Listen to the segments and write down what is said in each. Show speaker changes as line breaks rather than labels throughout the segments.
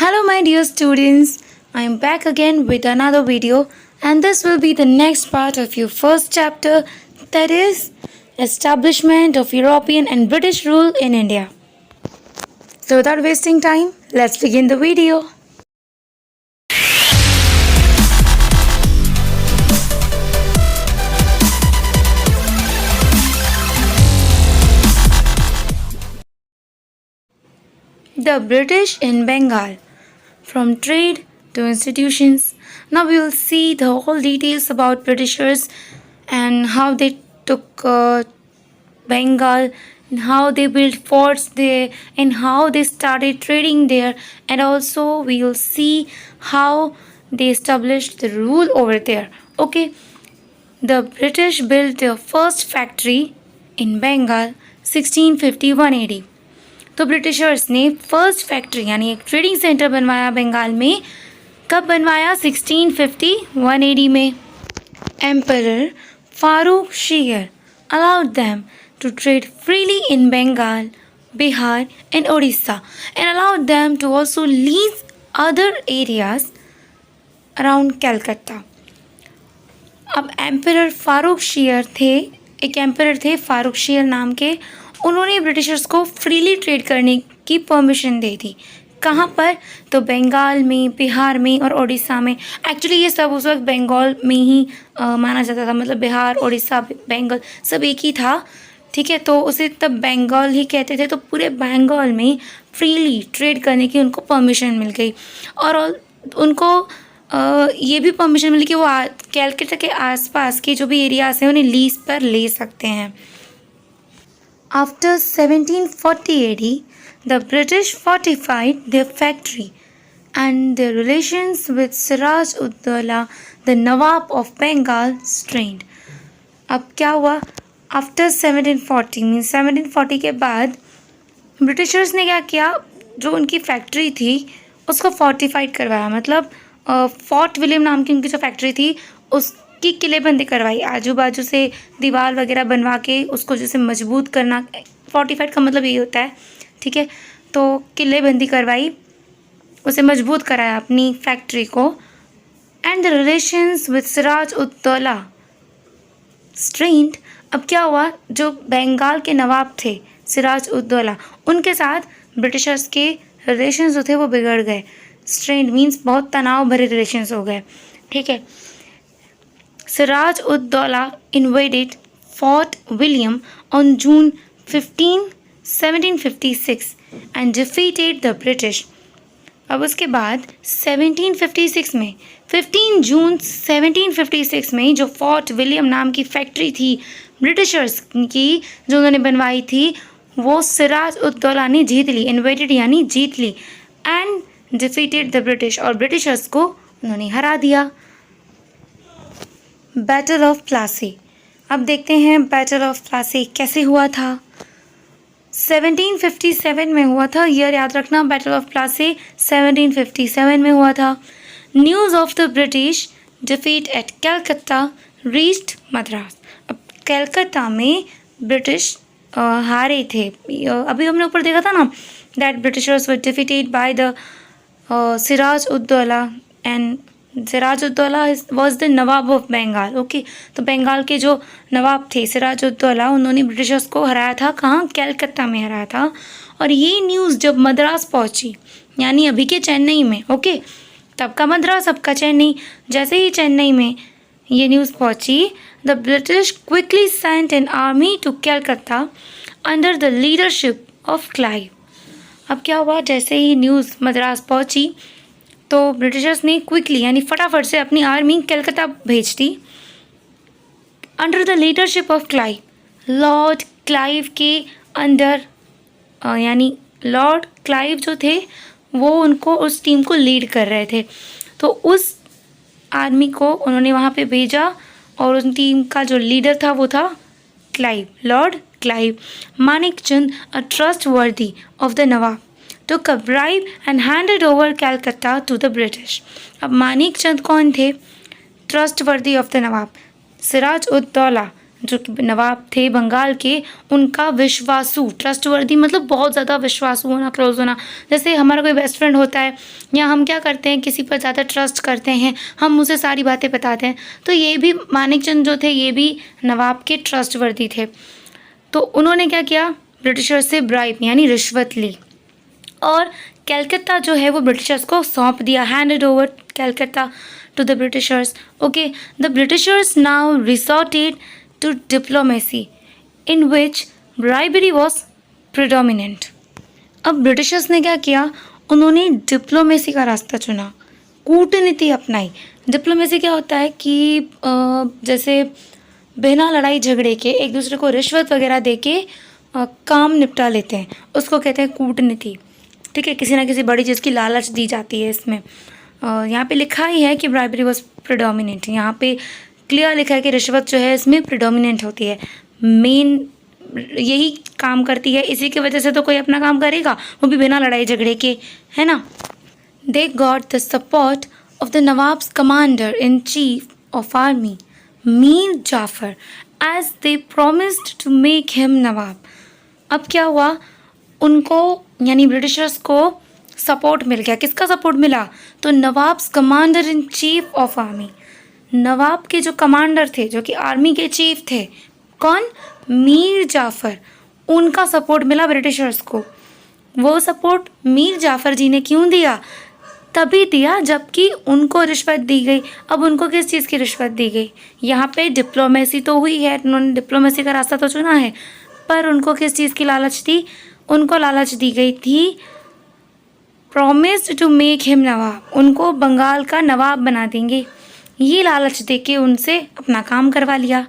Hello, my dear students. I am back again with another video, and this will be the next part of your first chapter, that is establishment of European and British rule in India. So, without wasting time, let's begin the video. The British in Bengal. From trade to institutions. Now we will see the whole details about Britishers and how they took Bengal, and how they built forts there, and how they started trading there, and also we will see how they established the rule over there. Okay, the British built their first factory in Bengal 1651 AD. तो Britishers ने first factory यानी एक trading centre बनवाया बंगाल में. कब बनवाया? 1651 AD में. Emperor Farrukh Siyar allowed them to trade freely in Bengal, Bihar and Odisha, and allowed them to also lease other areas around Calcutta. अब एम्परर फारूक शीर थे, एक एम्परर थे फारूक शीर नाम के. उन्होंने ब्रिटिशर्स को फ्रीली ट्रेड करने की परमिशन दे दी. कहाँ पर? तो बंगाल में, बिहार में और उड़ीसा में. एक्चुअली ये सब उस वक्त बंगाल में ही माना जाता था, मतलब बिहार, उड़ीसा, बंगाल सब एक ही था. ठीक है, तो उसे तब बंगाल ही कहते थे. तो पूरे बंगाल में फ्रीली ट्रेड करने की उनको परमिशन मिल गई. और उनको ये भी परमिशन मिली कि वो कैलकाटा के आसपास के जो भी एरियाज हैं उन्हें लीज पर ले सकते हैं. After 1740 AD, the British fortified their factory and their relations with Siraj ud Dowla, the Nawab of Bengal, strained. अब क्या हुआ? After 1740 मीन्स 1740 के बाद ब्रिटिशर्स ने क्या किया? जो उनकी फैक्ट्री थी उसको फोर्टिफाइड करवाया. मतलब फोर्ट विलियम नाम की उनकी जो फैक्ट्री थी उसकी किलेबंदी करवाई. आजू बाजू से दीवार वगैरह बनवा के उसको जैसे मजबूत करना. फोर्टिफाइड का मतलब ये होता है. ठीक है, तो किलेबंदी करवाई, उसे मजबूत कराया अपनी फैक्ट्री को. And the relations with Siraj ud Daula strained. अब क्या हुआ? जो बंगाल के नवाब थे सिराज उद दौला, उनके साथ ब्रिटिशर्स के रिलेशंस जो थे वो बिगड़ गए. स्ट्रेन्ड मीन्स बहुत तनाव भरे रिलेशंस हो गए. ठीक है, Siraj ud Dowla invaded Fort William on June 15, 1756 and defeated the British. अब उसके बाद 1756 में 15 जून 1756 में जो फोर्ट विलियम नाम की फैक्ट्री थी ब्रिटिशर्स की जो उन्होंने बनवाई थी वो सिराज उद दौला ने जीत ली. इन्वेडेड यानी जीत ली. एंड डिफीटेड द ब्रिटिश, और ब्रिटिशर्स को उन्होंने हरा दिया. Battle of Plassey. अब देखते हैं बैटल ऑफ प्लासी कैसे हुआ था. 1757 में हुआ था. ईयर याद रखना. बैटल ऑफ प्लासी 1757 में हुआ था. News of the British defeat at Calcutta reached Madras. अब कैलकत्ता में ब्रिटिश हारे थे. अभी हमने ऊपर देखा था ना that Britishers were defeated by the Siraj ud Daulah, and Siraj ud Daulah was the nawab of Bengal. Okay, तो बंगाल के जो नवाब थे सिराज उद दौला, उन्होंने ब्रिटिशर्स को हराया था. कहाँ? कैलकत्ता में हराया था. और ये न्यूज़ जब मद्रास पहुँची, यानी अभी के चेन्नई में, ओके, तब का मद्रास अब का चेन्नई, जैसे ही चेन्नई में ये न्यूज़ पहुँची, the British quickly sent an army to Calcutta under the leadership of Clive. अब क्या हुआ? जैसे ही न्यूज़ मद्रास पहुँची तो ब्रिटिशर्स ने क्विकली यानी फटाफट से अपनी आर्मी कलकत्ता भेज दी. Under the leadership of Clive, Lord Clive के अंडर, यानी लॉर्ड क्लाइव जो थे वो उनको उस टीम को लीड कर रहे थे. तो उस आर्मी को उन्होंने वहाँ पे भेजा और उस टीम का जो लीडर था वो था Clive, Lord Clive. Manik Chand, a trust worthy of the Nawab, took a bribe and handed over Calcutta to the British. अब मानिक चंद कौन थे? ट्रस्ट वर्दी ऑफ द नवाब. सिराज उद दौला जो कि नवाब थे बंगाल के, उनका विश्वासु, ट्रस्टवर्दी मतलब बहुत ज़्यादा विश्वासु होना, क्लोज होना। जैसे हमारा कोई बेस्ट फ्रेंड होता है, या हम क्या करते हैं, किसी पर ज़्यादा ट्रस्ट करते हैं, हम उसे सारी बातें बताते हैं। तो ये भी मानिकचंद जो थे, ये भी नवाब के ट्रस्टवर्दी थे। तो उन्होंने क्या किया, ब्रिटिशर्स से ब्राइब यानी रिश्वत ली और कलकत्ता जो है वो ब्रिटिशर्स को सौंप दिया, handed over Calcutta to the Britishers. Okay, the Britishers now resorted to diplomacy in which bribery was predominant. अब ब्रिटिशर्स ने क्या किया, उन्होंने डिप्लोमेसी का रास्ता चुना, कूटनीति अपनाई। डिप्लोमेसी क्या होता है कि जैसे बिना लड़ाई झगड़े के एक दूसरे को रिश्वत वगैरह दे के काम निपटा लेते हैं, उसको कहते हैं कूटनीति। ठीक है, किसी ना किसी बड़ी चीज़ की लालच दी जाती है इसमें। यहाँ पे लिखा ही है कि ब्राइबरी वॉज प्रिडोमिनेंट, यहाँ पे क्लियर लिखा है कि रिश्वत जो है इसमें प्रिडोमिनेंट होती है, मेन यही काम करती है। इसी की वजह से तो कोई अपना काम करेगा, वो भी बिना लड़ाई झगड़े के, है ना। They got the support of the nawab's commander in chief of army Mir Jafar as they promised to make him nawab. अब क्या हुआ, उनको यानी ब्रिटिशर्स को सपोर्ट मिल गया। किसका सपोर्ट मिला, तो nawab's commander in chief of army, nawab के जो कमांडर थे, जो कि आर्मी के चीफ थे, कौन, मीर जाफ़र, उनका सपोर्ट मिला ब्रिटिशर्स को। वो सपोर्ट मीर जाफ़र जी ने क्यों दिया, तभी दिया जबकि उनको रिश्वत दी गई। अब उनको किस चीज़ की रिश्वत दी गई, यहाँ पे डिप्लोमेसी तो हुई है, उन्होंने डिप्लोमेसी का रास्ता तो चुना है, पर उनको किस चीज़ की लालच थी, उनको लालच दी गई थी प्रॉमिस्ड टू मेक हिम नवाब, उनको बंगाल का नवाब बना देंगे, ये लालच दे के उनसे अपना काम करवा लिया।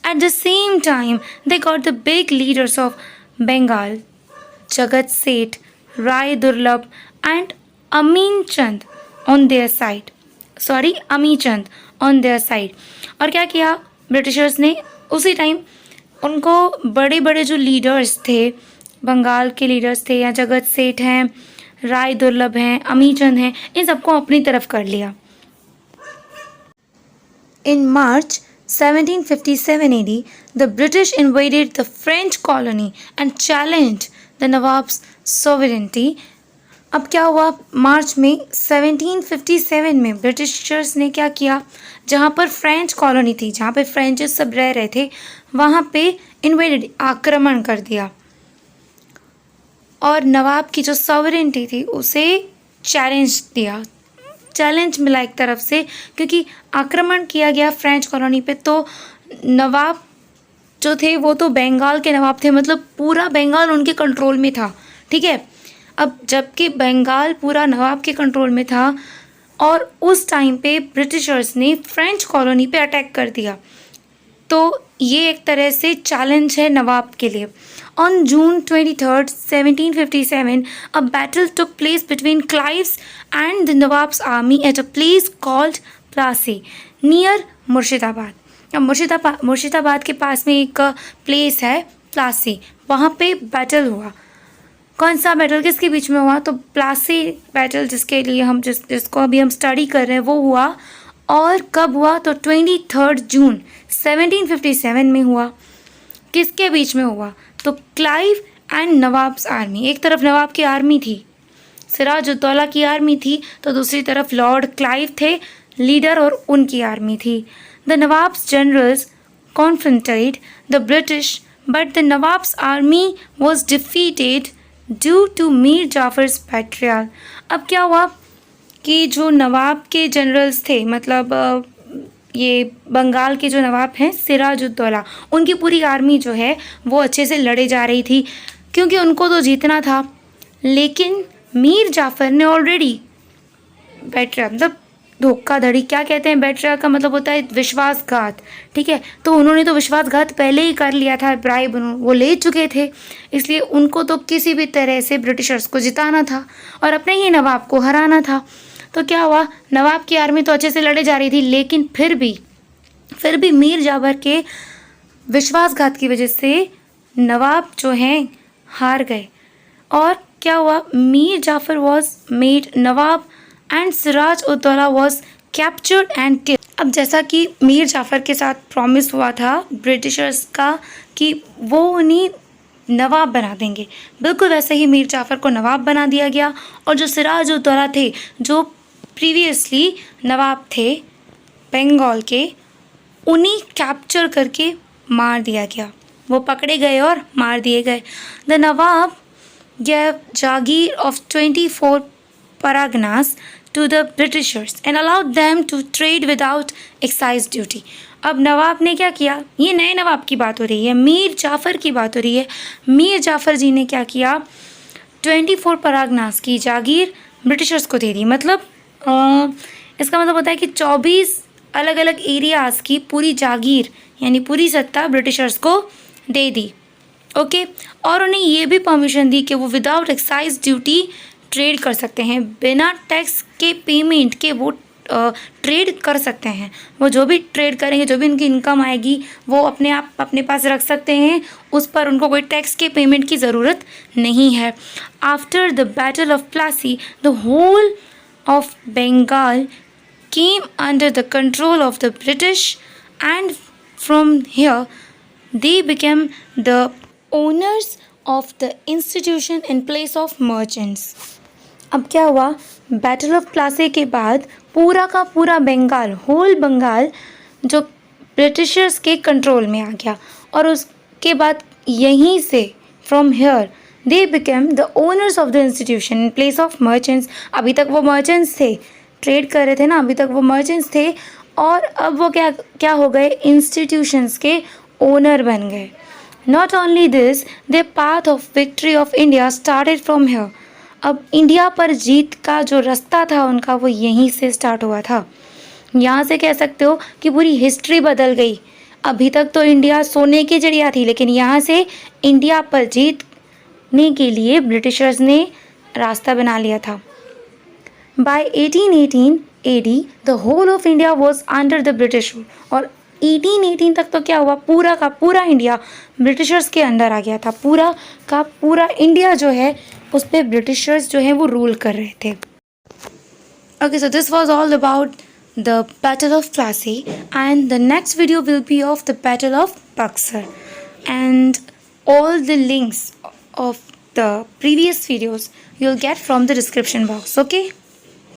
At the same time they got the big leaders of Bengal, Jagat Seth, Rai Durlabh and Amin Chand on their side, Ami Chand on their side. और क्या किया ब्रिटिशर्स ने, उसी टाइम उनको बड़े बड़े जो लीडर्स थे, बंगाल के लीडर्स थे, या जगत सेठ हैं, राय दुर्लभ हैं, अमी चंद हैं, इन सबको अपनी तरफ कर लिया। In March 1757 AD, the British invaded the French colony and challenged the Nawab's sovereignty. अब क्या हुआ, मार्च में 1757 में ब्रिटिशर्स ने क्या किया, जहाँ पर फ्रेंच कॉलोनी थी, जहाँ पे फ्रेंचेस सब रह रहे थे, वहाँ पे इन्वेडेड, आक्रमण कर दिया और नवाब की जो सॉवरेंटी थी उसे चैलेंज दिया, चैलेंज मिला एक तरफ से, क्योंकि आक्रमण किया गया फ्रेंच कॉलोनी पे। तो नवाब जो थे वो तो बंगाल के नवाब थे, मतलब पूरा बंगाल उनके कंट्रोल में था। ठीक है, अब जबकि बंगाल पूरा नवाब के कंट्रोल में था और उस टाइम पे ब्रिटिशर्स ने फ्रेंच कॉलोनी पे अटैक कर दिया, तो ये एक तरह से चैलेंज है नवाब के लिए। On June 23rd, 1757, a battle took place between Clive's and the Nawab's army at a place called Plassey, near Murshidabad. अब मुर्शिदाबाद के पास में एक प्लेस है प्लासी, वहाँ पे बैटल हुआ। कौन सा बैटल, किसके बीच में हुआ, तो प्लासी बैटल, जिसके लिए हम जिसको अभी हम स्टडी कर रहे हैं, वो हुआ। और कब हुआ, तो 23 जून 1757 में हुआ। किसके बीच में हुआ, तो क्लाइव एंड नवाब्स आर्मी, एक तरफ नवाब की आर्मी थी, सिराजुद्दौला की आर्मी थी, तो दूसरी तरफ लॉर्ड क्लाइव थे लीडर और उनकी आर्मी थी। The nawab's generals confronted the British but the nawab's army was defeated due to Mir Jafar's betrayal. अब क्या हुआ कि जो नवाब के जनरल्स थे, मतलब ये बंगाल के जो नवाब हैं सिराजुद्दौला, उनकी पूरी आर्मी जो है वो अच्छे से लड़े जा रही थी, क्योंकि उनको तो जीतना था। लेकिन मीर जाफ़र ने ऑलरेडी बैट्रियल, मतलब धोखाधड़ी, क्या कहते हैं, बैट्रियल का मतलब होता है विश्वासघात। ठीक है, तो उन्होंने तो विश्वासघात पहले ही कर लिया था, ब्राइब वो ले चुके थे, इसलिए उनको तो किसी भी तरह से ब्रिटिशर्स को जिताना था और अपने ही नवाब को हराना था। तो क्या हुआ, नवाब की आर्मी तो अच्छे से लड़े जा रही थी, लेकिन फिर भी मीर जाफर के विश्वासघात की वजह से नवाब जो हैं हार गए। और क्या हुआ, Mir Jafar was made nawab and Siraj ud Daulah was captured and kill. अब जैसा कि मीर जाफ़र के साथ प्रॉमिस हुआ था ब्रिटिशर्स का कि वो उन्हें नवाब बना देंगे, बिल्कुल वैसे ही मीर जाफ़र को नवाब बना दिया गया। और जो सिराज उद दौला थे, जो प्रीवियसली नवाब थे बंगाल के, उन्हें कैप्चर करके मार दिया गया। वो पकड़े गए और मार दिए गए। The Nawab gave Jagir of 24 paraganas to the Britishers and allowed them to trade without excise duty. अब नवाब ने क्या किया, ये नए नवाब की बात हो रही है, मीर जाफ़र की बात हो रही है। मीर जाफ़र जी ने क्या किया, 24 परागनास की जागीर ब्रिटिशर्स को दे दी। मतलब इसका मतलब होता है कि 24 अलग अलग एरियाज़ की पूरी जागीर यानी पूरी सत्ता ब्रिटिशर्स को दे दी। ओके और उन्हें ये भी परमिशन दी कि वो विदाउट एक्साइज ड्यूटी ट्रेड कर सकते हैं, बिना टैक्स के पेमेंट के वो ट्रेड कर सकते हैं। वो जो भी ट्रेड करेंगे, जो भी उनकी इनकम आएगी, वो अपने पास रख सकते हैं, उस पर उनको कोई टैक्स के पेमेंट की ज़रूरत नहीं है। After the battle of Plassey the whole of Bengal came under the control of the British and from here they became the owners of the institution in place of merchants. अब क्या हुआ, बैटल ऑफ प्लासी के बाद पूरा का पूरा बंगाल, होल बंगाल जो Britishers के कंट्रोल में आ गया। और उसके बाद यहीं से from here they became the owners of the institution in place of merchants. अभी तक वो मर्चेंट्स थे, ट्रेड कर रहे थे ना, अभी तक वो मर्चेंट्स थे और अब वो क्या हो गए, इंस्टीट्यूशंस के ओनर बन गए। Not only this, the path of victory of India started from here. अब इंडिया पर जीत का जो रास्ता था उनका, वो यहीं से स्टार्ट हुआ था। यहाँ से कह सकते हो कि पूरी हिस्ट्री बदल गई। अभी तक तो इंडिया सोने की चिड़िया थी, लेकिन यहाँ से इंडिया पर जीतने के लिए ब्रिटिशर्स ने रास्ता बना लिया था। By 1818 AD the whole of India was under the British rule. और 1818 तक तो क्या हुआ, पूरा का पूरा इंडिया ब्रिटिशर्स के अंदर आ गया था। पूरा का पूरा इंडिया जो है उस पर ब्रिटिशर्स जो है वो रूल कर रहे थे। Okay, so this was all about the battle of Plassey and the next video will be of the battle of Buxar and all the links of the previous videos you'll get from the description box. Okay.